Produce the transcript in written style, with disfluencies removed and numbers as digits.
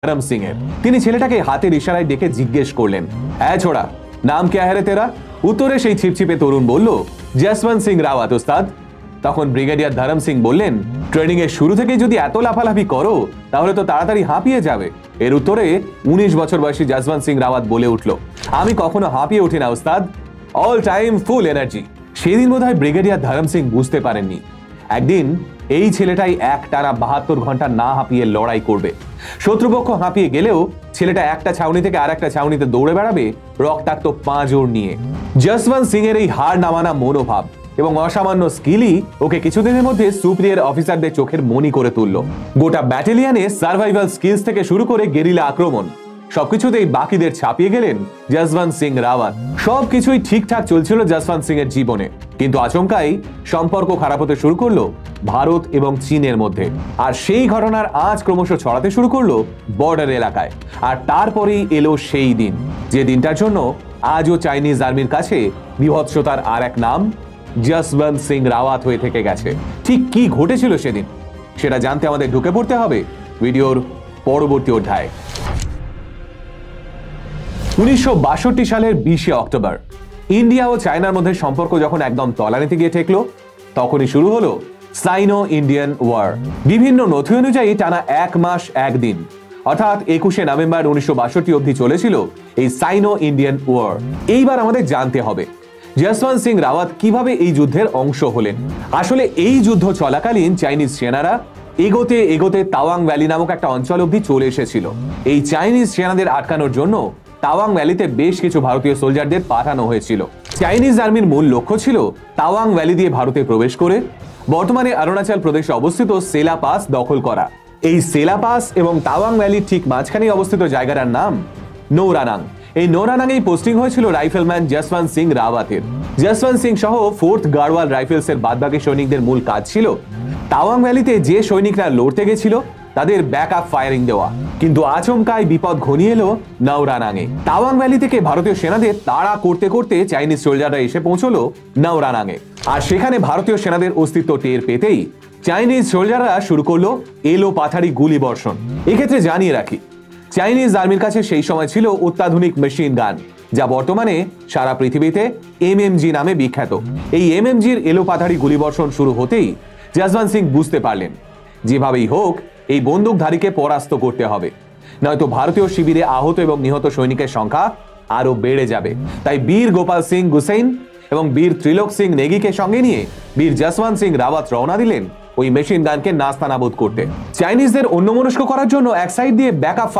धर्म सिंह এর। তিনি ছেলেটাকে হাতের ইশারায় ডেকে জিজ্ঞেস করলেন, "এই ছোড়া, নাম क्या है रे तेरा?" উত্তরে সেই ছিপছিপে তরুণ বলল, "জসবন্ত সিং রাওয়াত ওস্তাদ।" তখন ব্রিগেডিয়ার ধরম সিং বললেন, "ট্রেনিং এর শুরু থেকে যদি এত লাফালাফি করো তাহলে তো তাড়াতাড়ি হাঁপিয়ে যাবে।" এর উত্তরে 19 বছর বয়সী জসবন্ত সিং রাওয়াত বলে উঠল, "আমি কখনো হাঁপিয়ে উঠি না ওস্তাদ, অল টাইম ফুল এনার্জি।" সেদিন বোধহয় ব্রিগেডিয়ার ধরম সিং বুঝতে পারেননি একদিন এই ছেলেটাই একটানা 72 ঘন্টা না হাঁপিয়ে লড়াই করবে। শত্রুপক্ষ হাঁপিয়ে গেলেও ছেলেটা একটা ছাউনি থেকে আরেকটা ছাউনিতে দৌড়ে বেড়াবে রক্তাক্ত পাঁজর নিয়ে। জসবন্ত সিং এর এই হার না মানা মনোভাব এবং অসামান্য স্কিলই ওকে কিছুদিনের মধ্যে সুপিরিয়র অফিসারদের চোখের মনি করে তুলল। গোটা ব্যাটালিয়নে সার্ভাইভাল স্কিলস থেকে শুরু করে গেরিলা আক্রমণ সবকিছুতেই বাকিদের ছাপিয়ে গেলেন জসবন্ত সিং রাওয়াত। সবকিছুই ঠিকঠাক চলছিল জসবন্ত সিং এর জীবনে, কিন্তু আচমকাই সম্পর্ক খারাপ হতে শুরু করলো ভারত এবং চীনের মধ্যে। আর সেই ঘটনার আঁচ ক্রমশ ছড়াতে শুরু করলো বর্ডার এলাকায়। আর তারপরেই এলো সেই দিন, যে দিনটার জন্য আজও চাইনিজ আর্মির কাছে বিভৎসতার আর এক নাম জসবন্ত সিং রাওয়াত হয়ে থেকে গেছে। ঠিক কি ঘটেছিল সেদিন সেটা জানতে আমাদের ঢুকে পড়তে হবে ভিডিওর পরবর্তী অধ্যায়। 1962 সালের 20 অক্টোবর ইন্ডিয়া ও চায়নার মধ্যে সম্পর্ক যখন একদম তলানিতে গিয়ে ঠেকলো, তখনই শুরু হলো সাইনো ইন্ডিয়ান ওয়ার। বিভিন্ন নথি অনুযায়ী টানা 1 মাস 1 দিন অর্থাৎ 21শে নভেম্বর 1962 অবধি চলেছিল এই সাইনো ইন্ডিয়ান ওয়ার। এইবার আমাদের জানতে হবে জসবন্ত সিং রাওয়াত কিভাবে এই যুদ্ধের অংশ হলেন। আসলে এই যুদ্ধ চলাকালীন চাইনিজ সেনারা এগোতে এগোতে তাওয়াং ভ্যালি নামক একটা অঞ্চল অবধি চলে এসেছিল। এই চাইনিজ সেনাদের আটকানোর জন্য তাওয়াং ভ্যালিতে বেশ কিছু ভারতীয় সোলজারদের পাঠানো হয়েছিল। চাইনিজ আর্মির মূল লক্ষ্য ছিল তাওয়াং ভ্যালি দিয়ে ভারতে প্রবেশ করে বর্তমানে অরুণাচল প্রদেশে অবস্থিত সেলা পাস দখল করা। এই সেলা পাস এবং তাওয়াং ভ্যালির ঠিক মাঝখানে অবস্থিত জায়গাটার নাম নৌরানাং। এই নৌরানাংয়েই পোস্টিং হয়েছিল রাইফেলম্যান জসবন্ত সিং রাওয়াতের। জসবন্ত সিং সহ 4th গাড়ওয়াল রাইফেলস এর বাদবাকি সৈনিকদের মূল কাজ ছিল তাওয়াং ভ্যালিতে যে সৈনিকরা লড়তে গেছিল তাদের ব্যাকআপ ফায়ারিং দেওয়া। কিন্তু আচমকাই বিপদ ঘনিয়ে এলো নৌরানাংয়ে। তাওয়াং ভ্যালি থেকে ভারতীয় সেনাদের তাড়া করতে করতে চাইনিজ সোলজাররা এসে পৌঁছলো নৌরানাংয়ে। আর সেখানে ভারতীয় সেনাদের অস্তিত্ব টের পেতেই চাইনিজ সোলজাররা শুরু করলো এলো পাথারি গুলি বর্ষণ। এক্ষেত্রে জানিয়ে রাখি, চাইনিজ আর্মির কাছে সেই সময় ছিল অত্যাধুনিক মেশিন গান, যা বর্তমানে সারা পৃথিবীতে MMG নামে বিখ্যাত। এই MMGর এলো পাথারি গুলি বর্ষণ শুরু হতেই জসবন্ত সিং বুঝতে পারলেন যেভাবেই হোক এই বন্দুকধারীকে পরাস্ত করতে হবে, নয়তো ভারতীয় শিবিরে আহত এবং নিহত সৈনিকের সংখ্যা আরো বেড়ে যাবে। তাই বীর গোপাল সিং গুসেইন এবং বীর ত্রিলোক সিং নেগিকে সঙ্গে নিয়ে বীর জসবন্ত সিং রাওয়াত রওনা দিলেন ওই মেশিন গানকে নাস্তানাবুদ করতে। চাইনিজদের অন্যমনস্ক করার জন্য এক সাইড দিয়ে ব্যাকআপ